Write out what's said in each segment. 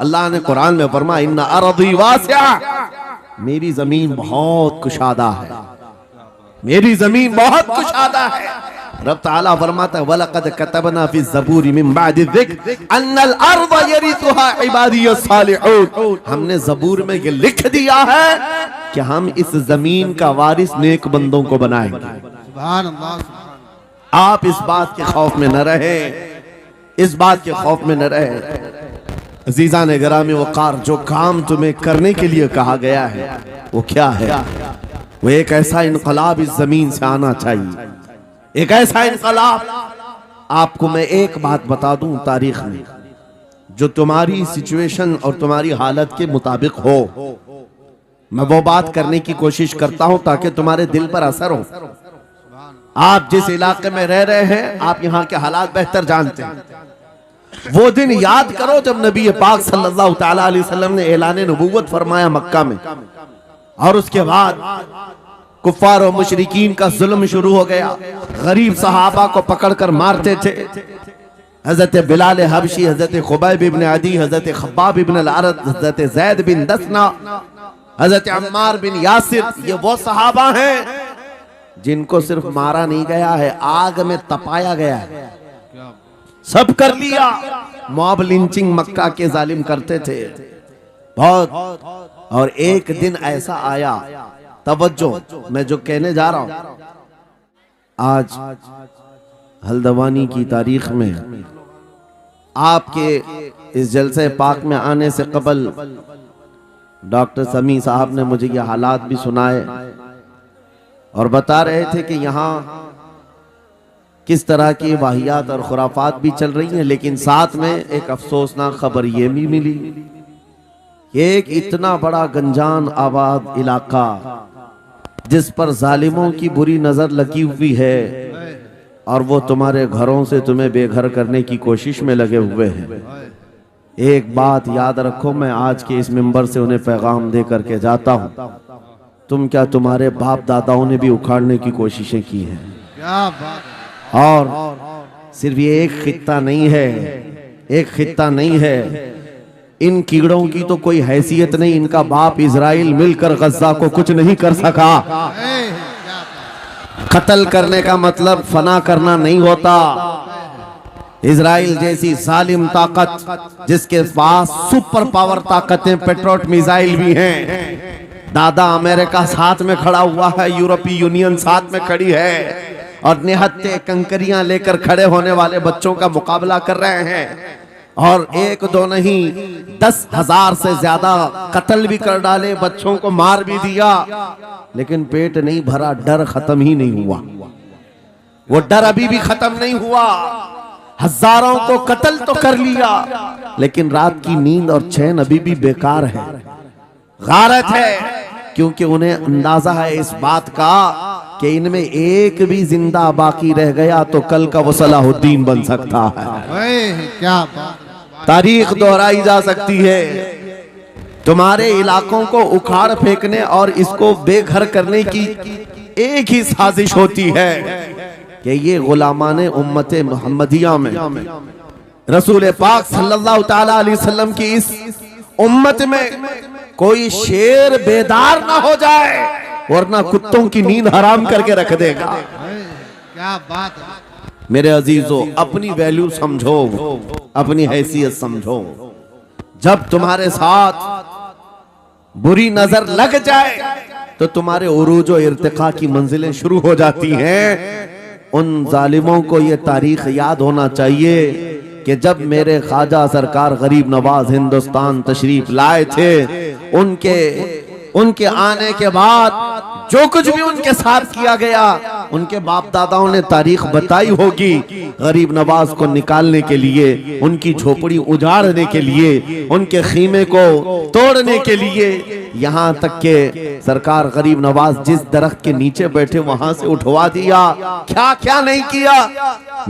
अल्लाह ने कुरान में फरमाया इन्ना अर्दी वासिआ, मेरी जमीन बहुत कुशादा है, मेरी जमीन बहुत कुशादा है। रब ताला फरमाता है वलक़द कतबना फी ज़बूरी मिन बादि ज़िक्र अन्नल अर्ज़ यरिथुहा इबादियस सालिहून, हमने ज़बूर में ये लिख दिया है कि हम इस जमीन का वारिस नेक बंदों को बनाएंगे। सुभान अल्लाह। आप इस बात के खौफ में न रहे, इस बात के खौफ में न रहे। अजीज़ा ने गिरामी वक़ार, जो काम तुम्हें करने के लिए कहा गया है वो क्या है? वो एक ऐसा इनकलाब इस जमीन से आना चाहिए, एक ऐसा इनकलाब। आपको मैं एक बात बता दूं तारीख में, जो तुम्हारी सिचुएशन और तुम्हारी हालत के मुताबिक हो, मैं वो बात करने की कोशिश करता हूं ताकि तुम्हारे दिल पर असर हो। आप जिस इलाके में रह रहे हैं, आप यहाँ के हालात बेहतर जानते हैं। वो दिन याद करो जब नबी पाक सल्लल्लाहु तआला अलैहि वसल्लम ने ऐलान नबूवत फरमाया मक्का में, और उसके बाद कुफ्फार और मुशरिकीन का जुल्म शुरू हो गया। गरीब सहाबा को पकड़कर मारते थे। हजरत बिलाल हबशी, हजरत खुबैब इब्न अदी, हजरत खब्बाब इब्न अल-अरद, हजरत ज़ैद बिन दसना, हजरत अम्मार बिन यासिर, ये वो सहाबा हैं जिनको सिर्फ मारा नहीं गया है, आग में तपाया गया है। सब कर लिया। मॉब लिंचिंग मक्का के जालिम करते थे बहुत। और एक दिन ऐसा आया, तवज्जो, मैं जो कहने जा रहा हूं, आज हल्द्वानी की तारीख में आपके इस जलसे पाक में आने से कबल डॉक्टर समी साहब ने मुझे ये हालात भी सुनाए और बता रहे थे कि यहाँ किस तरह की वाहियात और खुराफात भी चल रही हैं। लेकिन साथ में एक अफसोसनाक खबर ये भी मिली, एक इतना बड़ा गंजान आबाद इलाका जिस पर जालिमों की बुरी नजर लगी हुई है, और वो तुम्हारे घरों से तुम्हें बेघर करने की कोशिश में लगे हुए हैं। एक बात याद रखो, मैं आज के इस मिंबर से उन्हें पैगाम दे करके जाता हूं, तुम क्या तुम्हारे बाप दादाओं ने भी उखाड़ने की कोशिशें की हैं। और सिर्फ ये एक खित्ता नहीं है, एक खित्ता नहीं है, इन कीड़ों की तो कोई हैसियत नहीं। इनका बाप इजराइल मिलकर गज्जा को कुछ नहीं कर सका। कत्ल करने का मतलब फना करना नहीं होता। इजराइल जैसी जालिम ताकत, जिसके पास सुपर पावर ताकतें, पेट्रोट मिसाइल भी हैं, दादा अमेरिका साथ में खड़ा हुआ है, यूरोपीय यूनियन साथ में खड़ी है, और निहत्ते कंकरियां लेकर खड़े होने वाले बच्चों का मुकाबला कर रहे हैं। और एक दो नहीं, 10,000 से ज्यादा कत्ल भी कर डाले, बच्चों को मार भी दिया, लेकिन पेट नहीं भरा, डर खत्म ही नहीं हुआ। वो डर अभी भी खत्म नहीं हुआ। हजारों को कत्ल तो कर लिया, लेकिन रात की नींद और चैन अभी भी बेकार है, गारत है, क्योंकि उन्हें अंदाजा है इस बात का कि इनमें एक भी जिंदा बाकी रह गया तो कल का वो सलाहुद्दीन बन सकता है। क्या तारीख दोहराई जा सकती है। तुम्हारे इलाकों को उखाड़ फेंकने और इसको बेघर करने की एक ही साजिश होती है कि ये गुलामाने उम्मते मुहम्मदिया में रसूल पाक सल्लल्लाहु ताला अलैहि वसल्लम की इस उम्मत में कोई शेर बेदार ना हो जाए, वरना कुत्तों की नींद हराम करके रख देगा। क्या बात है मेरे अजीजों, अपनी वैल्यू समझो, अपनी हैसियत समझो। जब तुम्हारे साथ बुरी नजर लग जाए तो तुम्हारे उरूज और इर्तिका की मंजिलें शुरू हो जाती हैं। उन जालिमों को ये तारीख याद होना चाहिए कि जब मेरे ख्वाजा सरकार गरीब नवाज हिंदुस्तान तशरीफ लाए थे, उनके आने के बाद जो कुछ भी उनके साथ किया गया, उनके बाप दादाओं ने तारीख बताई होगी। गरीब नवाज को निकालने के लिए, उनकी झोपड़ी उजाड़ने के लिए, उनके खीमे को तोड़ने के लिए, यहाँ तक के सरकार गरीब नवाज जिस दरख्त के नीचे बैठे वहां से उठवा दिया, क्या क्या नहीं किया।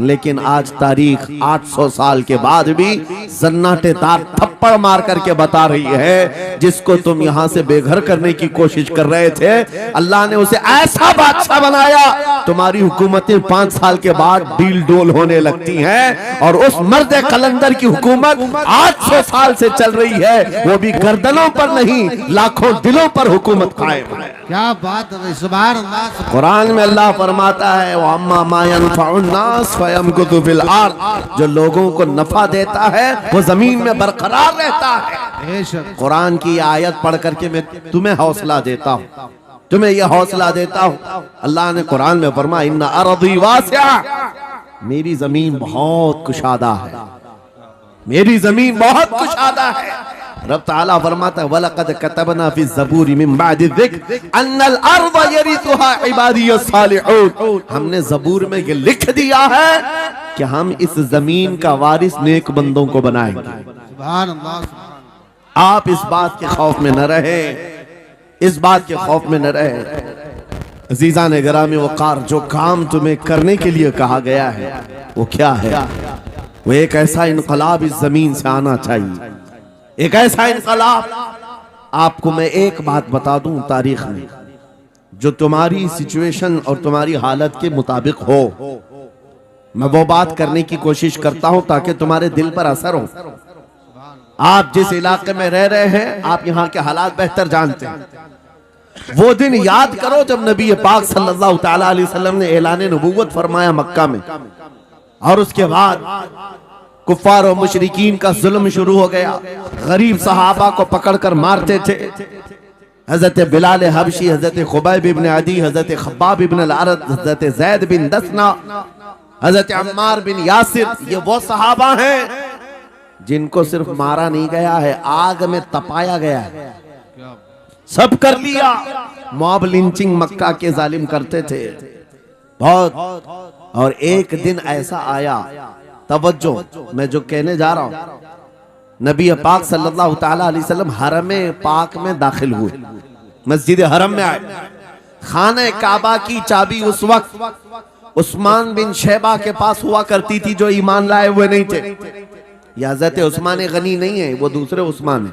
लेकिन आज तारीख 800 साल के बाद भी सन्नाटेदार थप्पड़ मार करके बता रही है, जिसको तुम यहां से बेघर करने की कोशिश कर रहे थे, अल्लाह ने उसे ऐसा बादशाह बनाया, तुम्हारी हुकूमतें 5 साल के बाद डील डोल होने लगती हैं, और उस मर्द कलंदर की हुकूमत 800 साल से चल रही है, वो भी गर्दनों पर नहीं, लाखों दिलों पर हुकूमत कायम है। क्या बात है, सुभान अल्लाह। कुरान में अल्लाह फरमाता है, वो अम्मा मा यनफउन्नास फयमकुतु फिल अर्द, जो लोगों को नफा देता है वो जमीन में बरकरार रहता है। कुरान की आयत पढ़ करके मैं तुम्हें हौसला देता हूँ, तुम्हें यह हौसला देता हूँ। अल्लाह ने कुरान में फरमाया, इन्ना अर्दी वासिआ, मेरी जमीन बहुत कुशादा है, मेरी जमीन बहुत कुशादा है। रब ताला फरमाता है, वलक़द कतबना फी ज़बूरी मिन बादि ज़िक्र अन्नल अर्द यरिथुहा इबादियस सालिहून, हमने ज़बूर में ये लिख दिया है कि हम इस जमीन का वारिस नेक बंदों को बनाएंगे। सुभान अल्लाह। आप इस बात के खौफ में न रहे, इस बात के खौफ में न रहे। अजीज़ान गिरामी वक़ार, जो काम तुम्हें करने के लिए कहा गया है वो क्या है? वो एक ऐसा इनकलाब इस जमीन से आना चाहिए, एक ऐसा इनकलाब। आपको मैं एक बात बता दूं, तारीख में जो तुम्हारी सिचुएशन और तुम्हारी हालत के मुताबिक हो, मैं वो बात करने की कोशिश करता हूं ताकि तुम्हारे दिल पर असर हो। आप जिस इलाके में रह रहे हैं, आप यहाँ के हालात बेहतर जानते हैं। वो दिन याद करो जब नबी पाक सल्लल्लाहु तआला अलैहि वसल्लम ने ऐलान नबूवत फरमाया मक्का में, और उसके बाद कुफ्फार और मुशरिकीन का जुल्म शुरू हो गया। गरीब सहाबा को पकड़कर मारते थे। हजरत बिलाल हबशी, हजरत खुबैब इब्न अदी, हजरत खब्बाब इब्न अल-अरद, हजरत जैद बिन दसना, हजरत अम्मार बिन यासिर, ये वो सहाबा हैं जिनको सिर्फ मारा नहीं गया है, आग में तपाया गया है। सब कर लिया। मॉब लिंचिंग मक्का के जालिम करते थे बहुत। और एक दिन ऐसा आया, तवज्जो, मैं जो कहने जा रहा हूं, नबी पाक सल्लल्लाहु तआला अलैहि वसल्लम हरम पाक में दाखिल हुए, मस्जिद हरम में आए। खाने काबा की चाबी उस वक्त उस्मान बिन शैबा के पास हुआ करती थी, जो ईमान लाए हुए नहीं थे। या हज़रत उस्मान गनी नहीं है, वो दूसरे उस्मान है।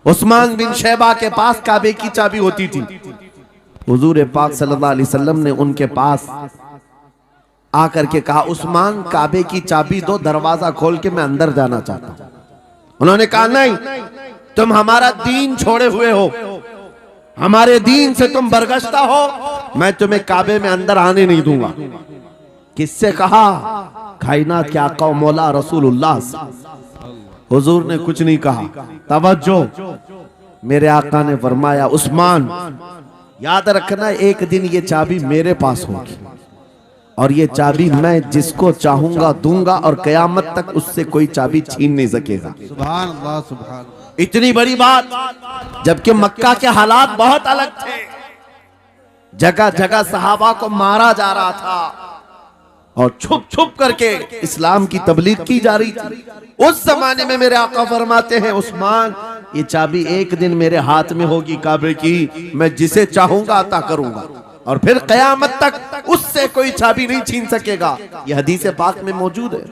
उस्मान बिन शैबा के पास काबे की चाबी होती थी। हुजूर पाक सल्लल्लाहु अलैहि वसल्लम ने उनके पास आकर के कहा, उस्मान काबे की चाबी दो, दरवाजा खोल के मैं अंदर जाना चाहता हूं। उन्होंने कहा, नहीं, तुम हमारा दीन छोड़े हुए हो, हमारे दीन से तुम बरगश्ता हो, मैं तुम्हें काबे में अंदर आने नहीं दूंगा। किससे कहा? कायनात के आका मौला रसूलुल्लाह। हुजूर ने कुछ नहीं कहा। तवज्जो, मेरे आका ने फरमाया, उस्मान याद रखना, एक दिन ये चाबी मेरे पास होगी, और ये चाबी मैं जिसको चाहूंगा दूंगा, और कयामत तक उससे कोई चाबी छीन नहीं सकेगा। सुभान अल्लाह, सुभान। इतनी बड़ी बात, जबकि मक्का के हालात बहुत अलग थे। जगह जगह सहाबा को मारा जा रहा था और छुप छुप करके इस्लाम की तबलीग की जा रही थी। उस जमाने में मेरे आका फरमाते हैं, उस्मान ये चाबी एक दिन मेरे हाथ में होगी काबे की, मैं जिसे चाहूंगा अता करूंगा, और फिर कयामत तक उससे कोई चाबी नहीं छीन सकेगा। यह हदीस पाक में मौजूद है।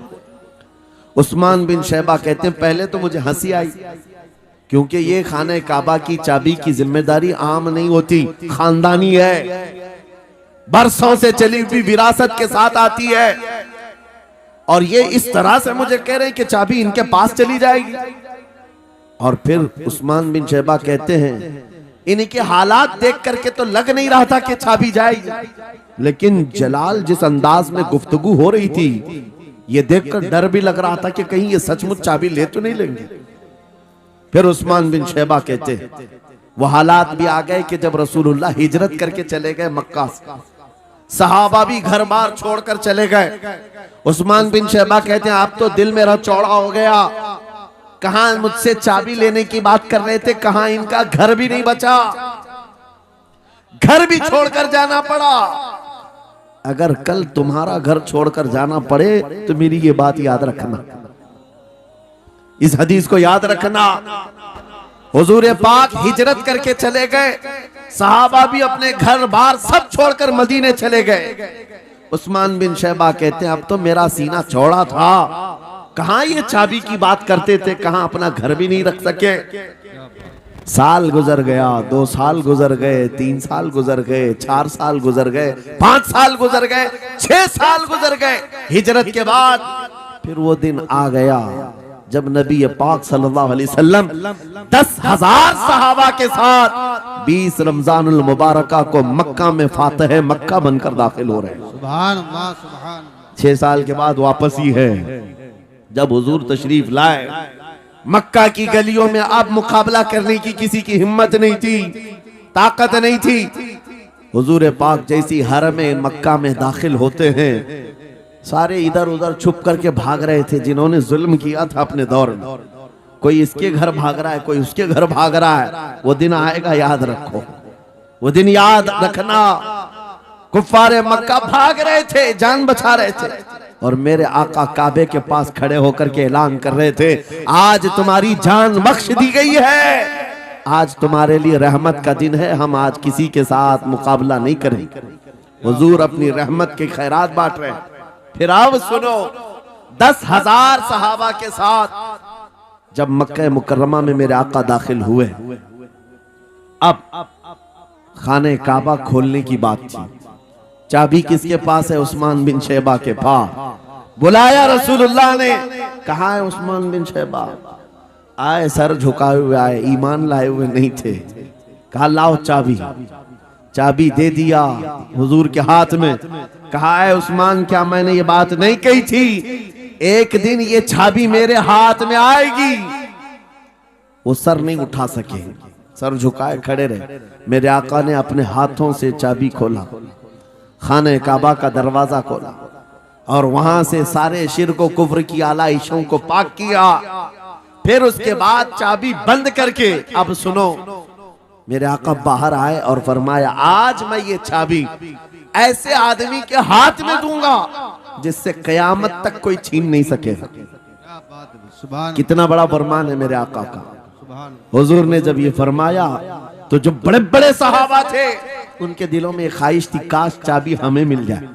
उस्मान बिन शैबा कहते हैं, पहले तो मुझे हंसी आई, क्योंकि ये खाने काबा की चाबी की जिम्मेदारी आम नहीं होती, खानदानी है, बरसों से चली हुई विरासत के साथ आती है। और ये इस तरह से मुझे कह रहे हैं कि चाबी इनके पास चली जाएगी। और फिर उस्मान बिन शैबा कहते हैं, इनके हालात देख करके तो लग नहीं रहा था कि चाबी जाएगी, लेकिन जलाल जिस अंदाज में गुफ्तगू हो रही थी, ये देखकर डर भी लग रहा था कि कहीं ये सचमुच चाबी ले तो नहीं लेंगे। फिर उस्मान बिन शैबा कहते, वो हालात भी आ गए कि जब रसूलुल्लाह हिजरत करके चले गए मक्का से, सहाबा भी घर बार छोड़कर चले गए। उस्मान बिन शैबा कहते हैं, आप तो दिल मेरा चौड़ा हो गया, कहां मुझसे चाबी लेने की बात कर रहे थे, कहां इनका घर भी नहीं बचा, घर भी छोड़कर जाना पड़ा। अगर कल तुम्हारा घर छोड़कर जाना पड़े तो मेरी ये बात याद रखना, इस हदीस को याद रखना। हुजूर पाक हिजरत करके चले गए, सहाबा भी अपने घर बार सब छोड़कर मदीने चले गए। उस्मान बिन शैबा कहते हैं, अब तो मेरा सीना चौड़ा था, कहां ये चाबी की बात करते थे, कहां अपना घर भी नहीं रख सके। साल गुजर गया, 2 साल गुजर गए, 3 साल गुजर गए, 4 साल गुजर गए, 5 साल गुजर गए, 6 साल गुजर गए। हिजरत के बाद फिर वो दिन आ गया जब नबी पाक सल्लल्लाहु अलैहि वसल्लम 10,000 सहाबा के साथ 20 रमजानुल मुबारका को मक्का में फातह मक्का बनकर दाखिल हो रहे हैं। सुभान अल्लाह सुभान अल्लाह। 6 साल के बाद वापस ही है जब हुजूर तशरीफ लाए। मक्का की गलियों में अब मुकाबला करने की किसी की हिम्मत नहीं थी, ताकत नहीं थी। हुजूर पाक जैसी हरम मक्का में दाखिल होते हैं, सारे इधर उधर छुप करके भाग रहे थे जिन्होंने जुल्म किया था अपने दौर में। कोई इसके घर भाग रहा है, कोई उसके घर भाग रहा है। वो दिन आएगा, याद रखो, वो दिन याद रखना। कुफ्फारे मक्का भाग रहे थे, जान बचा रहे थे, और मेरे आका काबे के पास खड़े होकर के ऐलान कर रहे थे, आज तुम्हारी जान बख्श दी गई है, आज तुम्हारे लिए रहमत का दिन है, हम आज किसी के साथ मुकाबला नहीं करेंगे। हुजूर अपनी रहमत के खैरात बांट रहे हैं। फिर अब सुनो, 10,000 सहाबा के साथ जब मक्का मुकर्रमा में मेरे आका दाखिल हुए, अब खाने काबा खोलने की बात थी। चाबी किसके पास है? उस्मान बिन शैबा के पास। बुलाया रसूलुल्लाह ने, कहा है उस्मान बिन शैबा? आए, सर झुकाए हुए आए, ईमान लाए हुए नहीं थे। कहा लाओ चाबी। चाबी दे दिया हुजूर के हाथ में। कहा है उस्मान, क्या मैंने ये बात नहीं कही थी, एक दिन ये चाबी मेरे हाथ में आएगी? वो सर नहीं उठा सके, सर झुकाए खड़े रहे। मेरे आका ने अपने हाथों से चाबी खोला, खाने काबा का दरवाजा खोला, और वहां से सारे शिर्क को, कुफ्र की आलाइशों को पाक किया। फिर उसके बाद चाबी बंद करके, अब सुनो, मेरे आका बाहर आए और फरमाया, आज मैं ये चाबी ऐसे आदमी के हाथ में दूंगा जिससे कयामत तक कोई छीन नहीं सकेगा। कितना बड़ा फरमान है मेरे आका का। हुजूर ने जब ये फरमाया तो जो बड़े बड़े सहाबा थे उनके दिलों में ख्वाहिश थी, काश चाबी हमें मिल जाए,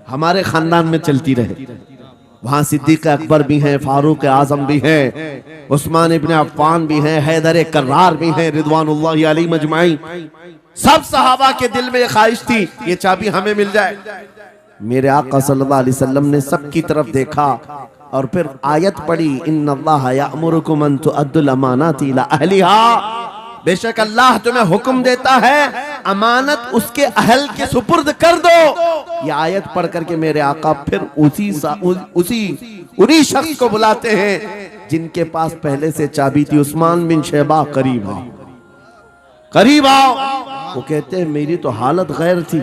हमारे खानदान में चलती रहे। वहां सिद्दीक अकबर भी हैं, फारूक आजम भी हैं, उस्मान इब्न अफ्फान भी हैं, हैदर कर्रार भी हैं, रिदवानुल्लाहि अलैहि मजमाइन। सब सहाबा के दिल में ख्वाहिश थी ये चाबी हमें मिल जाए। मेरे आका सल्लल्लाहु अलैहि वसल्लम ने सबकी तरफ देखा और फिर आयत पढ़ी, इन्नल्लाह यअमुरुकुम अन तुअद्दुल अमानाति इला अहलिहा। बेशक अल्लाह तुम्हें हुक्म देता है अमानत उसके अहल के सुपुर्द कर दो। ये आयत पढ़ करके मेरे आका फिर उन्हीं शख्स को बुलाते हैं जिनके पास पहले से चाबी थी, उस्मान बिन शैबा, करीब आओ, करीब आओ। वो कहते हैं मेरी तो हालत गैर थी,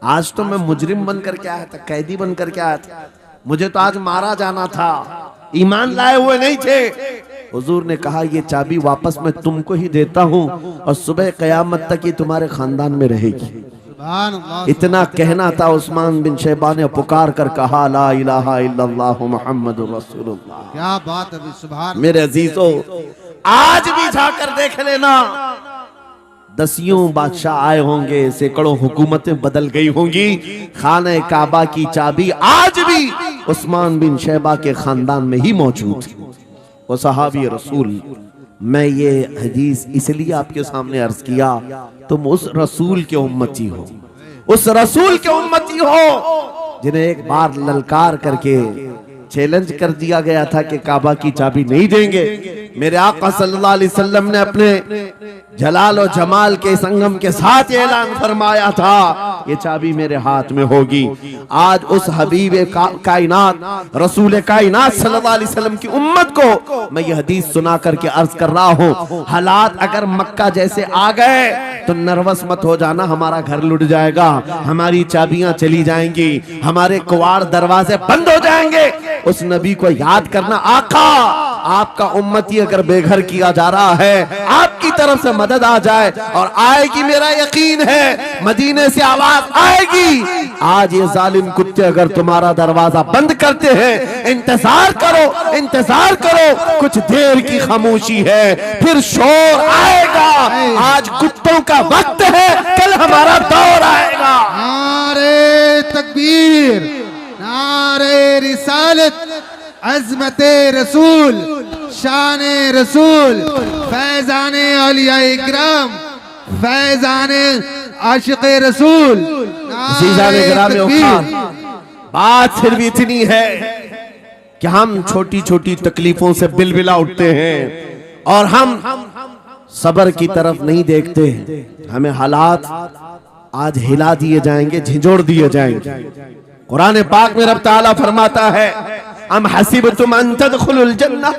आज तो मैं मुजरिम बन करके आया था, कैदी बन करके आया था, मुझे तो आज मारा जाना था, ईमान लाए हुए नहीं थे। हुजूर ने कहा ये चाबी वापस मैं तुमको ही देता हूँ और सुबह कयामत तक ये तुम्हारे खानदान में रहेगी। इतना कहना था, उस्मान बिन शैबा ने पुकार कर कहा, ला इलाहा इल्लल्लाहु मुहम्मदुर रसूलुल्लाह। क्या बात है, सुभान। मेरे अजीजों, आज भी जाकर देख लेना, दसियों बादशाह आए होंगे, सैकड़ों हुकूमतें बदल गई होंगी, खाने काबा की चाबी आज भी उस्मान बिन शैबा के खानदान में ही मौजूद है। वो सहाबी रसूल। मैं ये हदीस इसलिए आपके सामने अर्ज किया, तुम उस रसूल के उम्मती हो, उस रसूल के उम्मती हो जिन्हें एक बार ललकार करके चैलेंज कर दिया गया था कि काबा की चाबी नहीं देंगे। मेरे आका सल्लल्लाहु अलैहि वसल्लम ने अपने जलाल और जमाल के संगम के साथ ऐलान फरमाया था ये चाबी मेरे हाथ में होगी। आज उस हबीब कायनात रसूल कायनात सल्लल्लाहु अलैहि वसल्लम की उम्मत को मैं ये हदीस सुना करके अर्ज कर रहा हूँ, हालात अगर मक्का जैसे आ गए तो नर्वस मत हो जाना, हमारा घर लुट जाएगा, हमारी चाबियां चली जाएंगी, हमारे कुवाड़ दरवाजे बंद हो जाएंगे। उस नबी को याद करना, आका आपका उम्मती अगर बेघर किया जा रहा है, आपकी तरफ से मदद आ जाए और आएगी, मेरा यकीन है मदीने से आवाज आएगी। आज ये जालिम कुत्ते अगर तुम्हारा दरवाजा बंद करते हैं, इंतजार करो, इंतजार करो, कुछ देर की खामोशी है, फिर शोर आएगा। आज कुत्तों का वक्त है, कल हमारा दौर आएगा। नारे तकबीर, नारे रिसालत, अजमत रसूल, शान रसूल, फैजान औलिया इकराम, फैजान आशिक रसूल। अज़ीज़ान गिराम, बात सिर्फ इतनी है कि हम छोटी छोटी तकलीफों से बिलबिला उठते हैं और हम सबर की तरफ नहीं देखते। हमें हालात आज हिला दिए जाएंगे, झिझोड़ दिए जाएंगे। कुरान पाक में रब ताला फरमाता है, अम हसीबतुम अन तदखुलुल जन्नह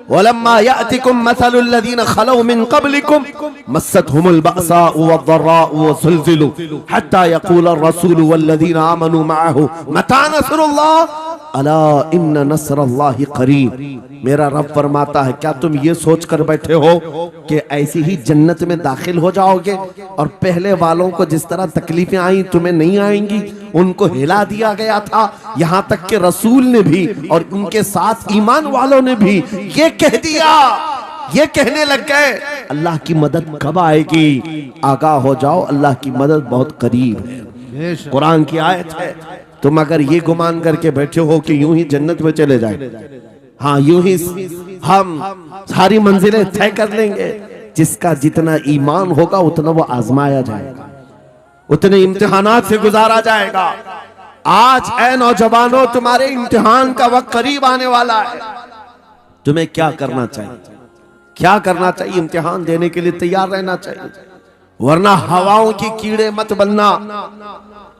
वलम्मा यातिकुम मसलुल लज़ीना खलौ मिन क़ब्लिकुम मस्सतहुमुल बअसाउ वद्दर्राउ वज़ुलज़िलू हत्ता यक़ूल अर्रसूल वल्लज़ीना आमनू मअहु मता नस्रुल्लाह अला इन्न नस्रल्लाहि क़रीब। मेरा रब फरमाता है, क्या तुम ये सोच कर बैठे हो कि ऐसी ही जन्नत में दाखिल हो जाओगे और पहले वालों को जिस तरह तकलीफें आई तुम्हें नहीं आएंगी? उनको हिला दिया गया था, यहाँ तक कि रसूल ने भी और उनके साथ ईमान वालों ने भी ये कह दिया, ये कहने लग गए अल्लाह की मदद कब आएगी? आगाह हो जाओ, अल्लाह की मदद बहुत करीब है। कुरान की आयत है। तुम अगर ये गुमान करके बैठे हो कि यूं ही जन्नत में चले जाए, हाँ यूं ही हम सारी मंजिलें तय कर लेंगे, जिसका जितना ईमान होगा उतना वो आजमाया जाएगा, उतने इम्तिहानात से गुजारा जाएगा। आज ऐ नौजवानों, तुम्हारे इम्तिहान का वक्त करीब आने वाला है। तुम्हें क्या करना चाहिए? क्या करना चाहिए? इम्तिहान देने के लिए तैयार रहना चाहिए, वरना हवाओं की कीड़े मत बनना।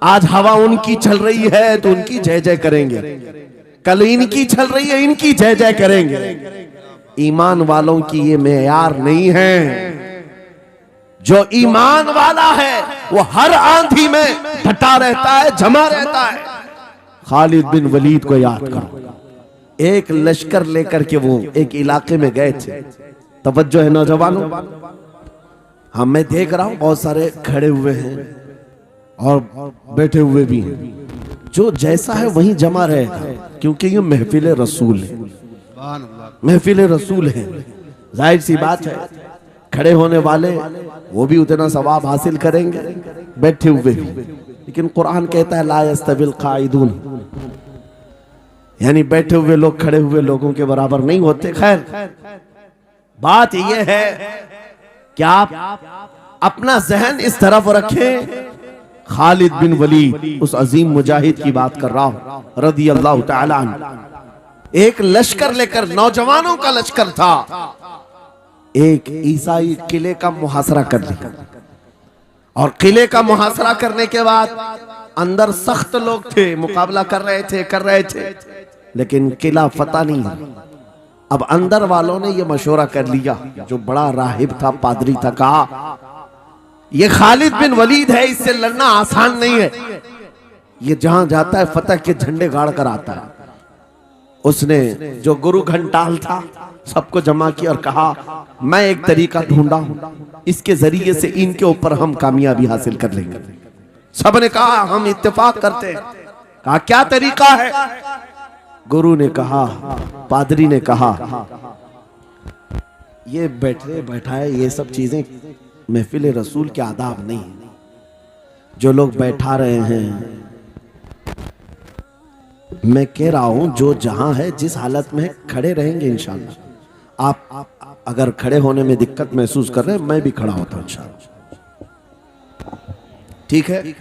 आज हवा उनकी चल रही है तो उनकी जय जय करेंगे, कल इनकी चल रही है इनकी जय जय करेंगे। ईमान वालों की ये मेयार नहीं है। जो ईमान वाला है वो हर आंधी में डटा रहता है, जमा रहता है। खालिद बिन वलीद को याद करो, एक लश्कर लेकर के वो एक इलाके में गए थे। तवज्जो है नौजवानों, हाँ मैं देख रहा हूं बहुत सारे खड़े हुए हैं और बैठे हुए भी हैं। जो जैसा है वहीं जमा रहेगा, क्योंकि ये महफिल रसूल है, महफिल रसूल है। जाहिर सी बात है, खड़े होने वाले वो भी उतना सवाब हासिल करेंगे, बैठे हुए भी। लेकिन कुरान कहता है ला यस्तविल काइदून, यानी बैठे हुए लोग खड़े हुए लोगों के बराबर नहीं होते। खैर बात यह है कि आप अपना जहन इस तरफ रखें। खालिद बिन वलीद, उस अजीम मुजाहिद की बात कर रहा हूं रज़ी अल्लाह तआला अन्हु। एक लश्कर लेकर, नौजवानों का लश्कर था, एक ईसाई किले का मुहासरा कर लिया। और किले का मुहासरा करने के बाद अंदर सख्त लोग थे, मुकाबला कर रहे थे, लेकिन किला फतह नहीं है। अब अंदर वालों ने यह मशवरा कर लिया, जो बड़ा राहिब था, पादरी था, कहा ये खालिद बिन वलीद है, इससे लड़ना आसान नहीं है। ये जहां जाता है फतह के झंडे गाड़ कर आता है। उसने जो गुरु घंटाल था सबको जमा किया और कहा मैं एक तरीका ढूंढा हूं, इसके जरिए से इनके ऊपर हम कामयाबी हासिल कर लेंगे। सबने कहा हम इत्तेफाक करते हैं। कहा क्या तरीका है? गुरु ने कहा, पादरी ने कहा, ये बैठाए ये सब चीजें महफिल रसूल के आदाब नहीं। जो लोग बैठा रहे हैं, मैं कह रहा हूं जो जहां है जिस हालत में खड़े रहेंगे इंशाअल्लाह। आप अगर खड़े होने में दिक्कत महसूस कर रहे हैं, मैं भी खड़ा होता हूं इंशाअल्लाह, ठीक है?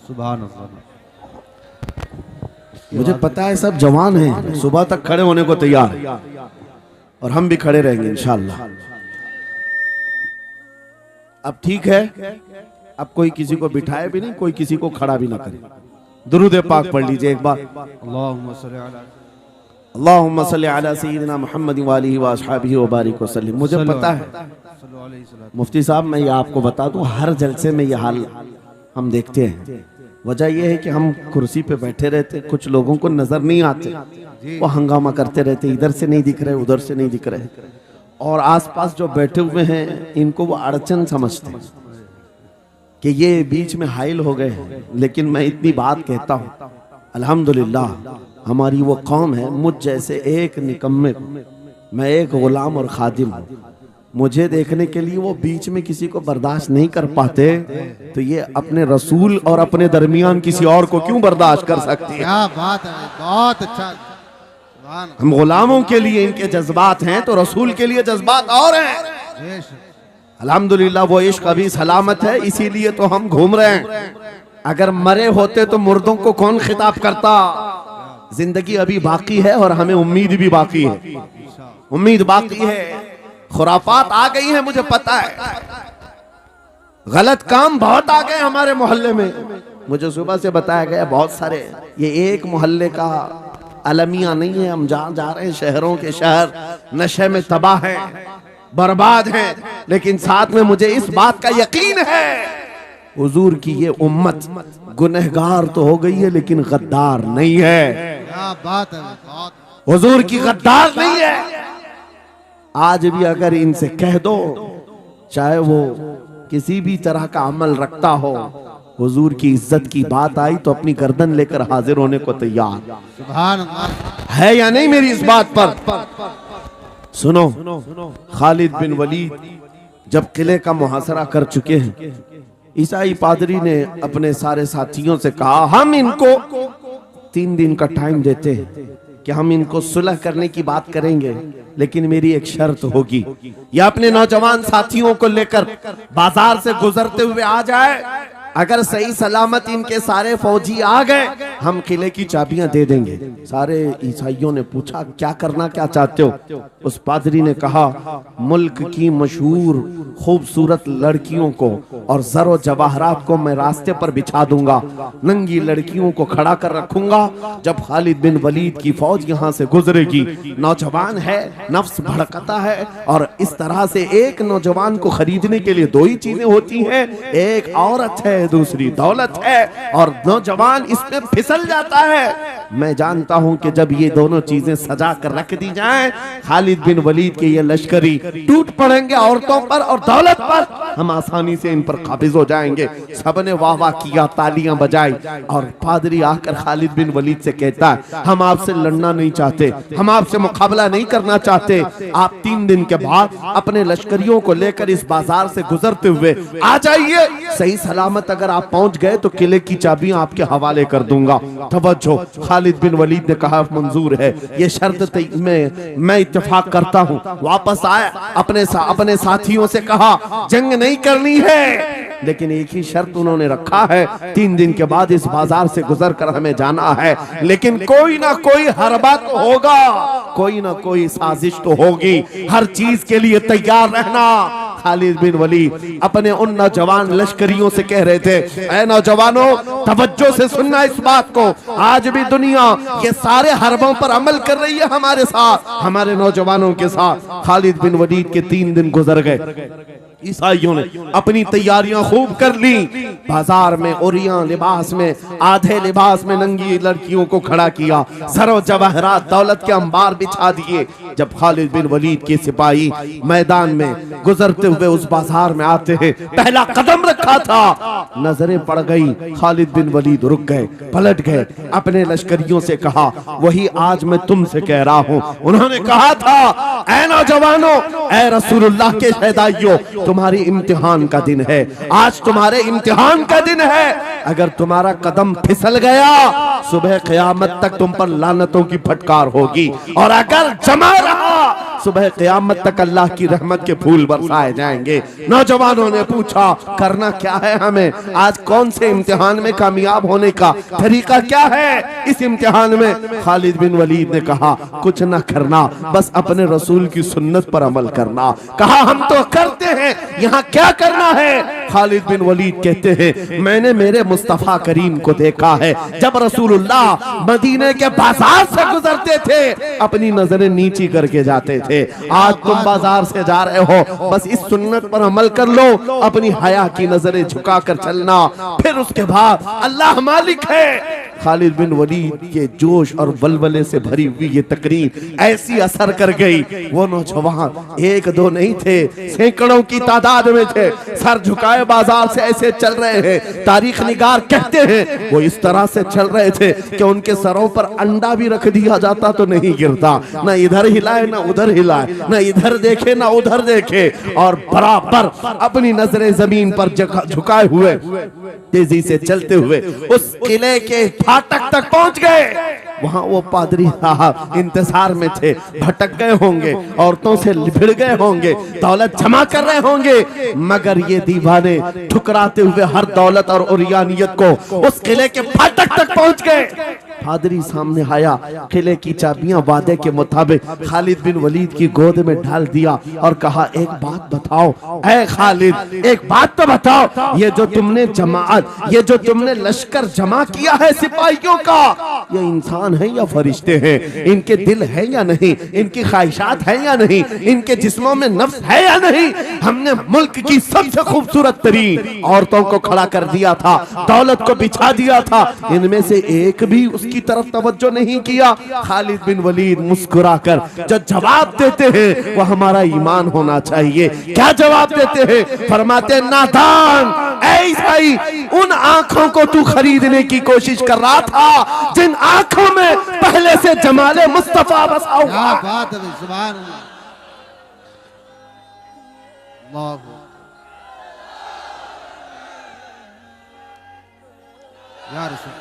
सुभान अल्लाह। मुझे पता है सब जवान हैं, सुबह तक खड़े होने को तैयार है और हम भी खड़े रहेंगे इंशाअल्लाह। अब ठीक है, अब कोई किसी को बिठाए भी नहीं, कोई किसी को खड़ा भी ना करे। दुरूद पाक पढ़ लीजिए एक बार। अल्लाहुम्मा सल्ली अला सय्यिदिना मुहम्मद व आलिहि व अस्हाबिहि व बारिक वसल्लम। मुझे पता है मुफ्ती साहब, मैं ये आपको बता दूं, हर जलसे में ये हाल हम देखते हैं। वजह यह है कि हम कुर्सी पे बैठे रहते, कुछ लोगों को नजर नहीं आते, वो हंगामा करते रहते, इधर से नहीं दिख रहे, उधर से नहीं दिख रहे, और आसपास जो बैठे हुए हैं इनको वो अड़चन समझते हैं कि ये बीच में हाइल हो गए हैं। लेकिन मैं इतनी बात कहता हूँ, अल्हम्दुलिल्लाह हमारी वो कौम है, मुझ जैसे एक निकम्मे, मैं एक गुलाम और खादिम हूँ, मुझे देखने के लिए वो बीच में किसी को बर्दाश्त नहीं कर पाते, तो ये अपने रसूल और अपने दरमियान किसी और को क्यों बर्दाश्त कर सकती है? क्या बात है, बहुत अच्छा। सुभान हम गुलामों के लिए इनके जज्बात हैं तो रसूल के लिए जज्बात और हैं। अल्लाह। अल्हम्दुलिल्लाह वो इश्क अभी सलामत है, इसीलिए तो हम घूम रहे हैं। अगर मरे होते तो मुर्दों को कौन खिताब करता? जिंदगी अभी बाकी है और हमें उम्मीद भी बाकी है, उम्मीद बाकी है। खुराफात आ गई है, मुझे पता है, गलत काम बहुत आ गए हमारे मोहल्ले में। मुझे सुबह से बताया गया बहुत सारे, ये एक मोहल्ले का अलमिया नहीं है। हम जहाँ जा रहे हैं शहरों के शहर नशे में तबाह हैं, बर्बाद हैं, लेकिन साथ में मुझे इस बात का यकीन है हुजूर की ये उम्मत गुनहगार तो हो गई है लेकिन गद्दार नहीं है। क्या बात है, बहुत। हुजूर की गद्दार नहीं है। आज भी अगर इनसे कह दो, चाहे वो किसी भी तरह का अमल रखता हो, हुजूर की इज्जत की बात आई तो अपनी गर्दन लेकर हाजिर होने को तैयार सुभान अल्लाह। है या नहीं मेरी इस बात पर? सुनो, खालिद बिन वलीद जब किले का मुहासरा कर चुके हैं, ईसाई पादरी ने अपने सारे साथियों से कहा, हम इनको 3 दिन का टाइम देते हैं कि हम इनको सुलह करने की बात करेंगे, लेकिन मेरी एक शर्त होगी, या अपने नौजवान साथियों को लेकर बाजार से गुजरते हुए आ जाए, अगर सही सलामत इनके सारे फौजी आ गए हम किले की चाबियां दे देंगे। सारे ईसाइयों ने पूछा, क्या करना क्या चाहते हो? उस पादरी ने कहा, मुल्क की मशहूर खूबसूरत लड़कियों को और जरो जवाहरात को मैं रास्ते पर बिछा दूंगा, नंगी लड़कियों को खड़ा कर रखूंगा। जब खालिद बिन वलीद की फौज यहाँ से गुजरेगी, नौजवान है, नफ्स भड़कता है, और इस तरह से एक नौजवान को खरीदने के लिए 2 ही चीजें होती हैं, एक औरत है, दूसरी दौलत है, और नौजवान इसमें फिसल जाता है। मैं जानता हूं कि जब ये दोनों चीजें सजा कर रख दी जाएं, खालिद बिन वलीद के ये लश्करी टूट पड़ेंगे औरतों पर और दौलत पर, हम आसानी से इन पर काबिज हो जाएंगे। सबने वाह वाह किया, तालियां बजाई, और पादरी आकर खालिद बिन वलीद से कहता है, हम आपसे लड़ना नहीं चाहते, हम आपसे मुकाबला नहीं करना चाहते, आप 3 दिन के बाद अपने लश्करियों को लेकर इस बाजार से गुजरते हुए आ जाइए, सही सलामत अगर आप पहुंच गए तो किले की चाबियां आपके हवाले कर दूंगा। तवज्जो, खालिद बिन वलीद ने कहा, मंजूर है, ये शर्त मैं इत्तेफाक करता हूं। वापस आए, अपने साथियों से कहा, जंग नहीं करनी है, लेकिन एक ही शर्त उन्होंने रखा है, 3 दिन के बाद इस बाजार से गुजर कर हमें जाना है, लेकिन कोई ना कोई हरबा तो होगा, कोई ना कोई साजिश तो होगी, हर चीज के लिए तैयार रहना। खालिद बिन वलीद अपने उन नौजवान लश्करियों से कह रहे थे, ऐ नौजवानों, तवज्जो से सुनना इस बात को, आज भी दुनिया ये सारे हरबों पर अमल कर रही है हमारे साथ, हमारे नौजवानों के साथ। खालिद बिन वलीद के 3 दिन गुजर गए, ईसाइयों ने अपनी तैयारियां खूब कर ली, बाजार में उरिया लिबास में, आधे लिबास में नंगी लड़कियों को खड़ा किया, सरो जवाहरात दौलत के अंबार बिछा दिए। जब खालिद बिन वलीद के सिपाही मैदान में गुजरते हुए उस बाजार में आते हैं, पहला कदम रखा था, नजरें पड़ गई, खालिद बिन वलीद रुक गए, पलट गए, अपने लश्करियों से कहा, वही आज मैं तुमसे कह रहा हूं। उन्होंने कहा था, ऐ नौजवानों, ऐ रसूलुल्लाह के शहदाइयों, तुम्हारी इम्तिहान का दिन है, आज तुम्हारे इम्तिहान का दिन है। अगर तुम्हारा कदम फिसल गया, सुबह क़यामत तक तुम पर लानतों की फटकार होगी, और अगर जमा रहा, सुबह क़यामत तक अल्लाह की रहमत के फूल बरसाए जाएंगे। नौजवानों ने पूछा, करना क्या है हमें, आज कौन से इम्तिहान में कामयाब होने का तरीका क्या है इस इम्तिहान में? खालिद बिन वलीद ने कहा, कुछ ना करना, बस अपने रसूल की सुन्नत पर अमल करना। कहा, हम तो करते हैं, यहाँ क्या करना है? खालिद बिन वलीद कहते हैं, मैंने मेरे मुस्तफा करीम को देखा है, जब रसूलुल्लाह मदीने के बाजार से गुजरते थे, अपनी नजरें नीची करके जाते थे। आज तुम बाजार से जा रहे हो, बस इस सुन्नत पर अमल कर लो, अपनी हया की नजरें झुका कर चलना, फिर उसके बाद अल्लाह मालिक है, खालिद बिन वलीद के जोश और बलबले से भरी हुई ये तकरीर ऐसी असर कर गई। वो नौजवान एक दो नहीं थे, सैकड़ों की तादाद में थे, सर झुकाए बाजार से ऐसे चल रहे हैं। तारीख निगार कहते हैं वो इस तरह से चल रहे थे कि उनके सरों पर अंडा भी रख दिया जाता तो नहीं गिरता, ना इधर हिलाए ना उधर हिलाए, ना इधर देखे ना उधर देखे, और बराबर अपनी नजरें जमीन पर झुकाए हुए तेजी से चलते हुए उस किले के फाटक तक पहुंच गए। वहां वो पादरी साहब इंतजार में थे, भटक गए होंगे, औरतों से भिड़ गए होंगे, दौलत जमा कर रहे होंगे, मगर ये दीवाने ठुकराते हुए हर दौलत और उरियानियत को उस किले के फाटक तक पहुंच गए। पादरी सामने आया, किले की चाबियां वादे के मुताबिक खालिद बिन वलीद की गोद में डाल दिया और कहा, एक बात बताओ ऐ खालिद, एक बात तो बताओ, ये जो तुमने जमात, ये जो तुमने लश्कर जमा किया है सिपाहियों का, ये इंसान है या फरिश्ते हैं? इनके दिल है या नहीं? इनकी ख्वाहिशात है या नहीं? इनके जिस्मों में नफ्स है या नहीं? हमने मुल्क की सबसे खूबसूरत तरीन औरतों को खड़ा कर दिया था, दौलत को बिछा दिया था, इनमें से एक भी उसकी तरफ तवज्जो नहीं किया। खालिद बिन वलीद मुस्कुराकर जो जवाब देते हैं वो हमारा ईमान होना चाहिए। क्या जवाब देते हैं? फरमाते, नादान, ऐ ईसाई, उन आंखों को तू खरीदने की कोशिश कर रहा था जिन आंखों में पहले से जमाले मुस्तफा बसा हुआ। क्या बात है, सुभान अल्लाह। या रसूल।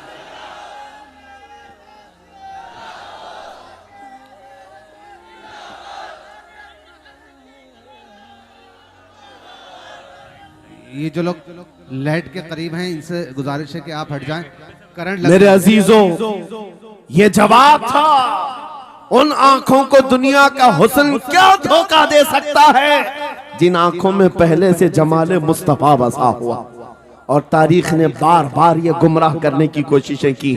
ये जो लोग लाइट के करीब हैं इनसे गुजारिश है कि आप हट जाएं, करंट लग। मेरे अजीजों, ये जवाब था। उन आंखों को दुनिया का हुस्न क्या धोखा दे सकता है जिन आंखों में पहले से जमाले मुस्तफा बसा हुआ। और तारीख ने बार बार ये गुमराह करने की कोशिशें की,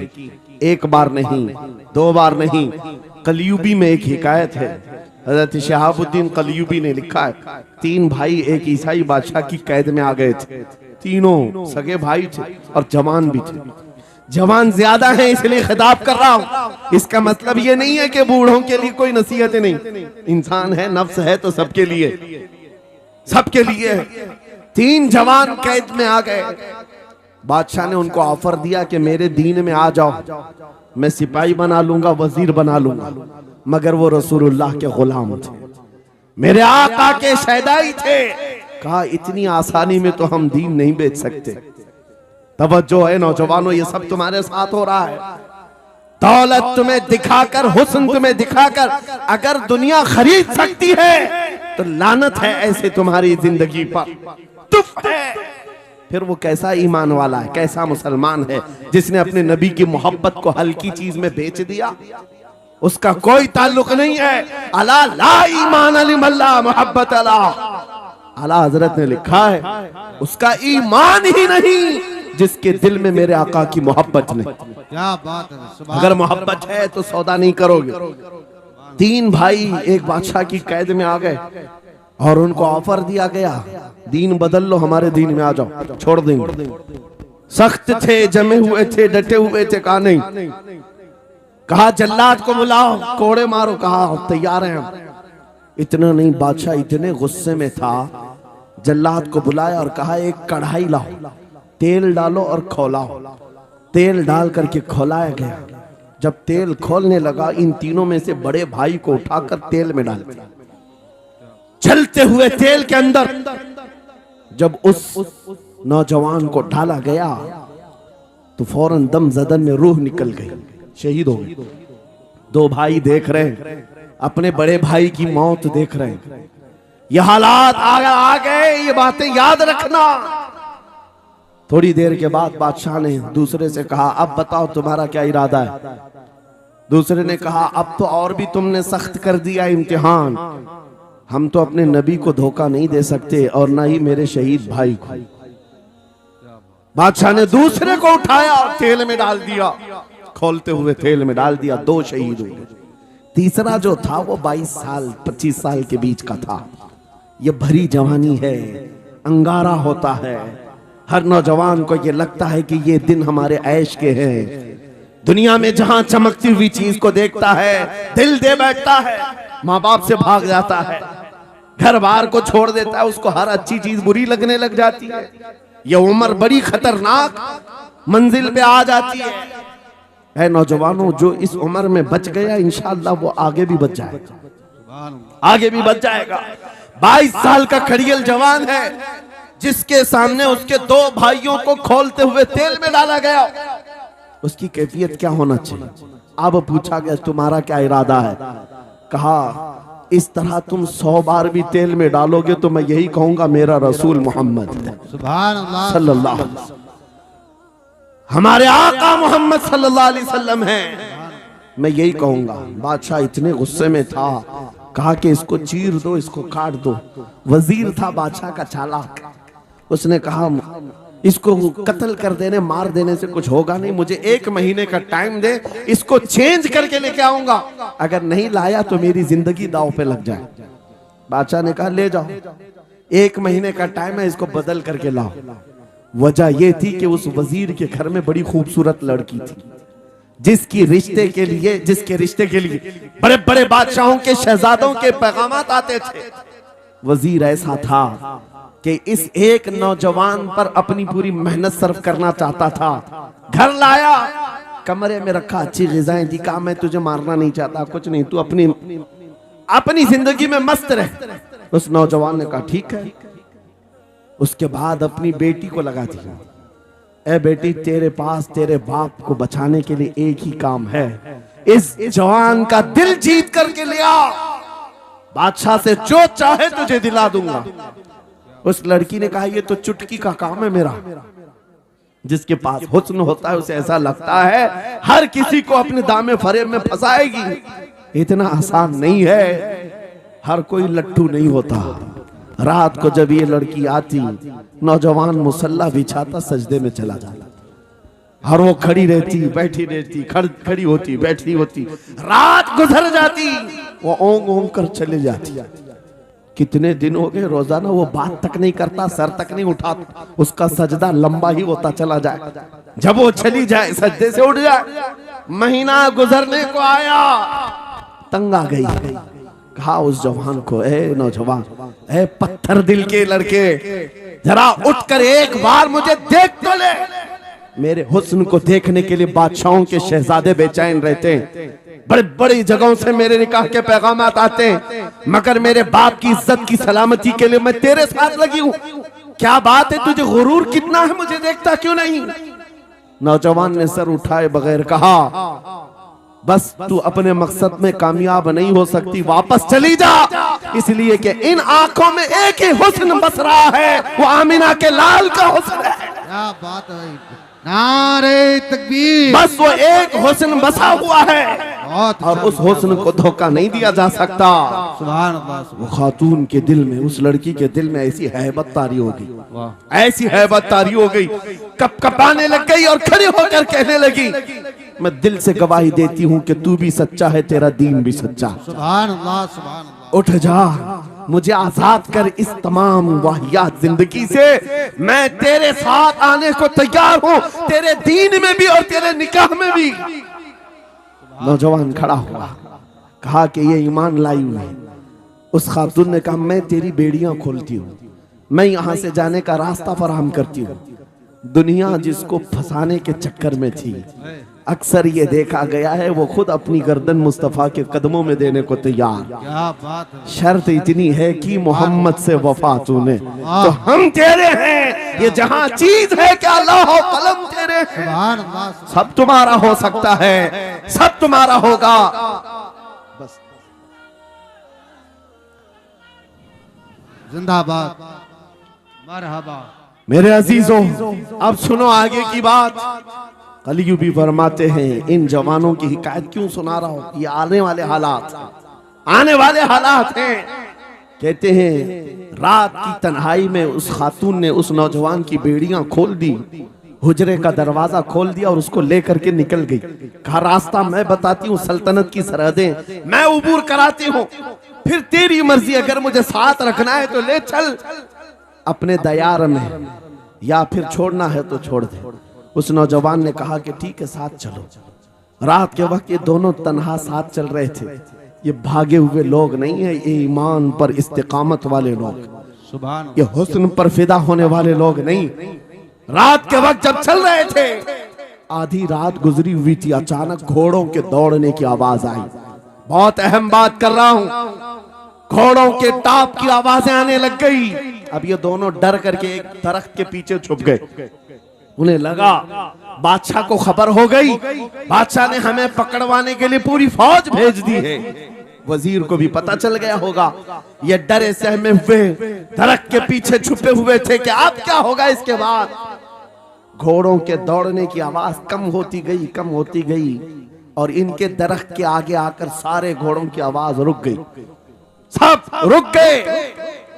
एक बार नहीं, दो बार नहीं। कलयुबी में एक हिकायत है, हजरत शहाबुद्दीन कलयुबी ने लिखा है, 3 भाई एक ईसाई बादशाह की कैद में आ गए थे। तीनों सगे भाई थे और जवान भी थे। जवान ज्यादा है इसलिए खिताब कर रहा हूं। इसका मतलब ये नहीं है कि बूढ़ों के लिए कोई नसीहतें नहीं, इंसान है, नफ्स है तो सबके लिए, सबके लिए। 3 जवान कैद में आ गए। बादशाह ने उनको ऑफर दिया कि मेरे दीन में आ जाओ, मैं सिपाही बना लूंगा, वजीर बना लूंगा। मगर वो रसूलुल्लाह के गुलाम थे, मेरे आका के शहदाई थे। कहा, इतनी आसानी में तो हम दीन नहीं बेच सकते। तवज्जो है नौजवानों, ये सब तुम्हारे साथ हो रहा है। दौलत तुम्हें दिखाकर, हुस्न तुम्हें दिखाकर अगर दुनिया खरीद सकती है तो लानत है ऐसे तुम्हारी जिंदगी पर, तुफ है। फिर वो कैसा ईमान वाला है, कैसा मुसलमान है जिसने अपने नबी की मोहब्बत को हल्की चीज में बेच दिया? उसका कोई ताल्लुक नहीं है। अला ला ईमान लिमल्ला मोहब्बत अला, आला हजरत ने लिखा है, उसका ईमान ही नहीं जिसके दिल में मेरे आका की मोहब्बत नहीं। क्या बात है, अगर मोहब्बत है तो सौदा नहीं करोगे। 3 भाई एक बादशाह की कैद में आ गए और उनको ऑफर दिया गया, दीन बदल लो, हमारे दीन में आ जाओ, छोड़ देंगे। सख्त थे, जमे हुए थे, डटे हुए थे। कहा नहीं, कहा जल्लाद को बुलाओ, कोड़े मारो। कहा तैयार हैं हम। इतना नहीं, बादशाह इतने गुस्से में था, जल्लाद को बुलाया और कहा एक कढ़ाई लाओ, तेल डालो और खौलाओ। तेल डाल करके खौलाया गया। जब तेल खोलने लगा, इन तीनों में से बड़े भाई को उठाकर तेल में डाल दिया। चलते हुए तेल के अंदर जब उस नौजवान को डाला गया तो फौरन दम जदन में रूह निकल गई, शहीद हो गए। 2 भाई देख रहे हैं, अपने बड़े भाई की मौत देख रहे हैं। ये हालात आ गए, ये बातें याद रखना। थोड़ी देर के बाद बादशाह ने दूसरे से कहा, अब बताओ तुम्हारा क्या इरादा है? दूसरे ने कहा, अब तो और भी तुमने सख्त कर दिया इम्तिहान, हम तो अपने नबी को धोखा नहीं दे सकते और ना ही मेरे शहीद भाई को। बादशाह ने दूसरे को उठाया और तेल में डाल दिया, खोलते हुए तेल में डाल दिया। 2 शहीद हुए। तीसरा जो था वो 22 साल 25 साल के बीच का था। ये भरी जवानी है, अंगारा होता है। हर नौजवान को ये लगता है कि ये दिन हमारे ऐश के हैं। दुनिया में जहां चमकती हुई चीज को देखता है दिल दे बैठता है, माँ बाप से भाग जाता है, घर बार को छोड़ देता है, उसको हर अच्छी चीज बुरी लगने लग जाती है। ये उम्र बड़ी खतरनाक मंजिल पे आ जाती है। ऐ नौजवानों, जो इस उम्र में बच गया इंशाअल्लाह वो आगे भी बच जाएगा, आगे भी बच जाएगा। 22 साल का खड़ियल जवान है जिसके सामने उसके 2 भाइयों को खोलते हुए तेल में डाला गया, उसकी कैफियत क्या होना चाहिए? अब पूछा गया तुम्हारा क्या इरादा है? कहा इस तरह तुम 100 बार भी तेल में डालोगे तो मैं यही कहूंगा मेरा रसूल मोहम्मद सुभान अल्लाह सल्लल्लाहु अलैहि वसल्लम, हमारे आका मोहम्मद सल्लल्लाहु अलैहि वसल्लम है, मैं यही कहूंगा। बादशाह इतने गुस्से में था, कहा कि इसको चीर दो, इसको काट दो। वजीर था बादशाह का चालाक, उसने कहा इसको कत्ल कर देने मार देने से कुछ होगा नहीं, मुझे 1 महीने का टाइम दे, इसको चेंज करके लेके आऊंगा, अगर नहीं लाया तो मेरी जिंदगी दांव पे लग जाए। बादशाह ने कहा ले जाओ, 1 महीने का टाइम है, इसको बदल करके लाओ। वजह यह थी कि उस वजीर के घर में बड़ी खूबसूरत लड़की थी जिसके रिश्ते के लिए बड़े बड़े बादशाहों के शहजादों के पैगामात आते थे। वजीर ऐसा था कि इस एक नौजवान पर अपनी पूरी मेहनत सर्व करना चाहता था। घर लाया, कमरे में रखा, अच्छी ग़िज़ाएं दी, कहा मैं तुझे मारना नहीं चाहता, कुछ नहीं, तू अपनी जिंदगी में मस्त रह। उस नौजवान ने कहा ठीक है। उसके बाद अपनी बेटी को लगा दिया, ए बेटी तेरे पास तेरे बाप को बचाने के लिए एक ही काम है, इस जवान का दिल जीत करके ले आ, बादशाह से जो चाहे तुझे दिला दूंगा। उस लड़की ने कहा ये तो चुटकी का काम है मेरा। जिसके पास हुस्न होता है उसे ऐसा लगता है हर किसी को अपने दामे फरेब में फंसाएगी। इतना आसान नहीं है, हर कोई लट्टू नहीं होता। रात को जब ये लड़की आती, नौजवान मुसल्ला बिछाता सजदे में चला जाता, और वो खड़ी रहती बैठी रहती, खड़ी होती बैठी होती, रात गुजर जाती, वो ओंग ओंग कर चले जाती। कितने दिन हो गए, रोजाना वो बात तक नहीं करता, सर तक नहीं उठाता, उसका सजदा लंबा ही होता चला जाए। जब वो चली जाए सजदे से उठ जाए। महीना गुजरने को आया, तंग आ गई, कहा उस जवान को, ए नौजवान, ए पत्थर दिल के लड़के, जरा उठकर एक बार मुझे देख तो ले। मेरे हुस्न को देखने के लिए बादशाहों के शहजादे बेचैन रहते हैं, बड़े बड़ी जगहों से मेरे निकाह के पैगामात आते हैं, मगर मेरे बाप की इज्जत की सलामती के लिए मैं तेरे साथ लगी हूँ। क्या बात है, तुझे गुरूर कितना है, मुझे देखता क्यों नहीं? नौजवान ने सर उठाए बगैर कहा, बस तू अपने मकसद में कामयाब नहीं हो सकती, वापस चली जा, इसलिए कि इन आंखों में एक ही हुस्न बस रहा है, वो आमिना के लाल का हुस्न है। क्या बात है, नारे तकबीर। बस वो एक हुस्न बसा हुआ है और उस हुस्न को धोखा नहीं दिया जा सकता। सुभान अल्लाह। वो खातून के दिल में, उस लड़की के दिल में ऐसी हैबत तारी हो गई, ऐसी हैबत तारी हो गई, कपकपाने लग गई और खड़े होकर कहने लगी, मैं दिल से गवाही देती हूँ कि तू भी सच्चा है, तेरा दीन भी सच्चा। सुभान अल्लाह, सुभान अल्लाह। उठ जा, मुझे आजाद कर इस तमाम वाहियात जिंदगी से, मैं तेरे साथ आने को तैयार हूँ, तेरे दीन में भी और तेरे निकाह में भी। नौजवान खड़ा हुआ, कहा कि ये ईमान लाई हुई। उस खातून ने कहा मैं तेरी बेड़ियां खोलती हूँ, मैं यहाँ से जाने का रास्ता फराहम करती हूँ। दुनिया जिसको फंसाने के चक्कर में थी, अक्सर ये देखा गया है वो खुद अपनी गर्दन मुस्तफा के कदमों में देने को तैयार। क्या बात है। शर्त इतनी है कि मोहम्मद से वफा तूने तो हम तेरे हैं, ये जहां चीज है क्या लौह कलम तेरे, सुभान अल्लाह। सब तुम्हारा हो सकता है, सब तुम्हारा होगा। बस जिंदाबाद, मरहबा। मेरे अजीजों, अब सुनो आगे की बात। कलियू भी फरमाते हैं, इन जवानों की हिकायत क्यों सुना रहा हूं, ये आने वाले हालात हैं। कहते हैं रात की तन्हाई में उस खातून ने उस नौजवान की बेड़ियां खोल दी, हुजरे का दरवाजा खोल दिया और उसको लेकर के निकल गई। कहा रास्ता मैं बताती हूँ, सल्तनत की सरहदें मैं उबूर कराती हूँ, फिर तेरी मर्जी, अगर मुझे साथ रखना है तो ले चल अपने दयार में, या फिर छोड़ना है तो छोड़ दे। उस नौजवान ने कहा कि ठीक है साथ चलो। रात के वक्त ये दोनों तन्हा साथ चल रहे थे। ये भागे हुए लोग नहीं है, ये ईमान पर इस्तिकामत वाले लोग, सुभान ये हुस्न पर फिदा होने वाले लोग नहीं। रात के वक्त जब चल रहे थे, आधी रात गुजरी हुई थी, अचानक घोड़ों के दौड़ने की आवाज आई। बहुत अहम बात कर रहा हूं, घोड़ों के टाप की आवाजें आने लग गई। अब ये दोनों डर करके एक दरख्त के पीछे छुप गए। उन्हें लगा बादशाह को खबर हो गई, बादशाह ने हमें पकड़वाने के लिए पूरी फौज भेज दी है। वजीर को भी पता चल गया होगा। ये डरे सहमे हुए दरख्त के पीछे छुपे हुए थे कि अब क्या होगा इसके बाद। घोड़ों के दौड़ने की आवाज कम होती गई, कम होती गई, और इनके दरख्त के आगे आकर सारे घोड़ों की आवाज रुक गई, सब रुक गए।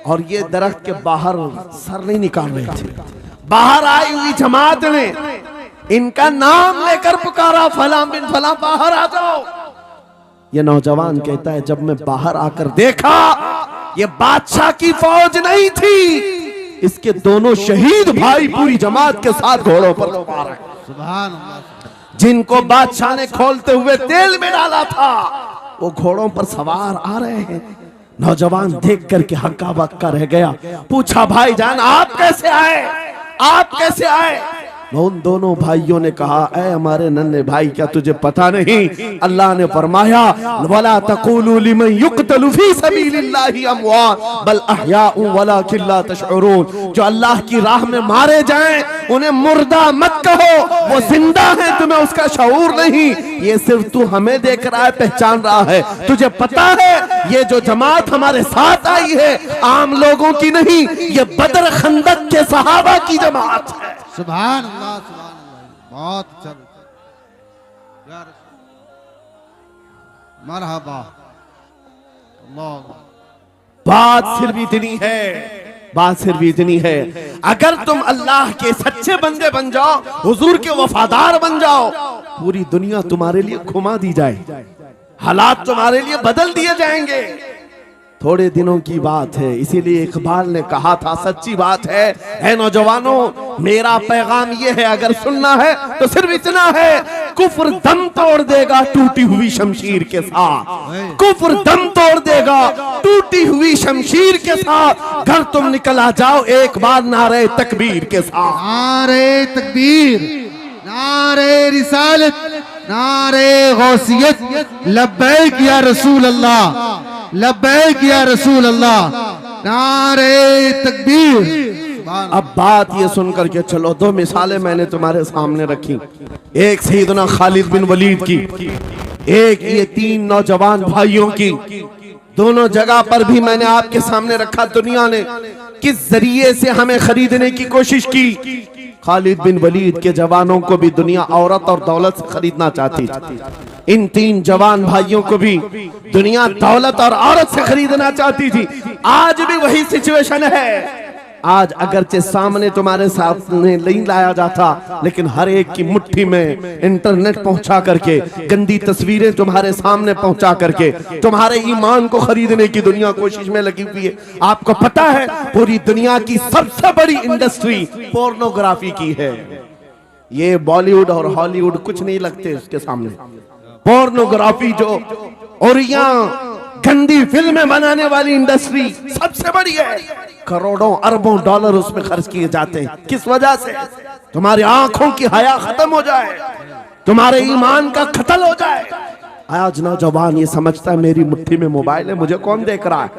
और ये दरख्त के बाहर सर नहीं निकाल रहे थे। बाहर आई हुई जमात ने इनका नाम लेकर पुकारा, फलां बिन फलां बाहर आ जाओ। ये नौजवान कहता है, जब मैं बाहर आकर देखा, ये बादशाह की फौज नहीं थी, इसके दोनों शहीद भाई पूरी जमात के साथ घोड़ों पर सवार हैं। सुभान अल्लाह। जिनको बादशाह ने खोलते हुए तेल में डाला था, वो घोड़ों पर सवार आ रहे हैं। नौजवान देख करके हक्का बक्का रह गया। पूछा, भाईजान आप कैसे आए, आप कैसे आए? उन दोनों भाइयों ने कहा, ऐ हमारे नन्हे भाई, क्या तुझे पता नहीं, अल्लाह ने फरमाया, वला तक़ूलू लिमन युक़तलु फी सबीलिल्लाहि अमवात बल अहयाउ वलाकिन ला तशउरून। जो अल्लाह की राह में मारे जाएं, उन्हें मुर्दा मत कहो, वो जिंदा है, तुम्हें उसका शऊर नहीं। ये सिर्फ तू हमें देख रहा है, पहचान रहा है। तुझे पता है ये जो जमात हमारे साथ आई है, आम लोगों की नहीं, ये बदर खंदक के सहाबा की जमात है। सुभान अल्लाह, सुभान अल्लाह। बहुत अच्छा यार, मरहबा। अल्लाह। बात सिर्फ इतनी है, बात सिर्फ इतनी है, अगर तुम अल्लाह के सच्चे बंदे बन जाओ, हुजूर के वफादार बन जाओ, पूरी दुनिया तुम्हारे लिए घुमा दी जाए, हालात तुम्हारे लिए बदल दिए जाएंगे। थोड़े दिनों की बात है, इसीलिए इकबाल ने कहा था, सच्ची बात है नौजवानों, मेरा पैगाम ये है, अगर सुनना है तो सिर्फ इतना है, कुफ्र दम तोड़ देगा टूटी हुई शमशीर के साथ, कुफ्र दम तोड़ देगा टूटी हुई शमशीर के साथ। घर तुम निकल आ जाओ एक बार नारे तकबीर के साथ। नारे तकबीर, नारे रिसालत, नारे गौसियत, लब्बैक या रसूल अल्लाह, लब्बैक या रसूल अल्लाह, नारे तकबीर। अब बात ये सुनकर के चलो, दो मिसालें मैंने तुम्हारे सामने रखी, एक सैयदना खालिद बिन वलीद की, एक ये तीन नौजवान भाइयों की। दोनों जगह पर भी मैंने आपके सामने रखा, दुनिया ने किस जरिए से हमें खरीदने की कोशिश की। खालिद बिन वलीद के जवानों को भी दुनिया औरत और दौलत से खरीदना चाहती थी, इन तीन जवान भाइयों को भी दुनिया दौलत और औरत से खरीदना चाहती थी। आज भी वही सिचुएशन है। आज अगरचे सामने तुम्हारे सामने नहीं लाया जाता, लेकिन हर एक की मुट्ठी में इंटरनेट पहुंचा करके, गंदी तस्वीरें तुम्हारे सामने पहुंचा करके तुम्हारे ईमान को खरीदने की दुनिया कोशिश में लगी हुई है। आपको पता है पूरी दुनिया की सबसे बड़ी इंडस्ट्री पोर्नोग्राफी की है। ये बॉलीवुड और हॉलीवुड कुछ नहीं लगते उसके सामने। पोर्नोग्राफी जो और यहाँ गंदी फिल्में बनाने वाली इंडस्ट्री सबसे बड़ी है, करोड़ों अरबों डॉलर उसमें खर्च किए जाते हैं। किस वजह से? तुम्हारी आंखों की हया खत्म हो जाए, तुम्हारे ईमान का कत्ल हो जाए। आज नौजवान ये समझता है मेरी मुट्ठी में मोबाइल है, मुझे कौन देख रहा है।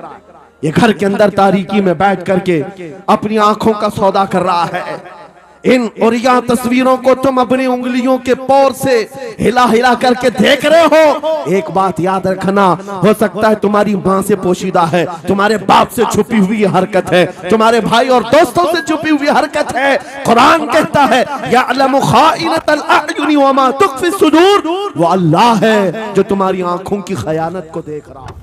ये घर के अंदर तारीकी में बैठ करके अपनी आंखों का सौदा कर रहा है। इन और यहाँ तस्वीरों को तुम अपनी उंगलियों के पौर से हिला हिला करके देख रहे हो। एक बात याद रखना, हो सकता है तुम्हारी माँ से पोशीदा है, तुम्हारे बाप से छुपी हुई हरकत है, तुम्हारे भाई और दोस्तों से छुपी हुई हरकत है। कुरान कहता है यअलमु खाइनतल अयुनि वमा तुख्फी सुदूर, वो अल्लाह है जो तुम्हारी आंखों की खयानत को देख रहा है।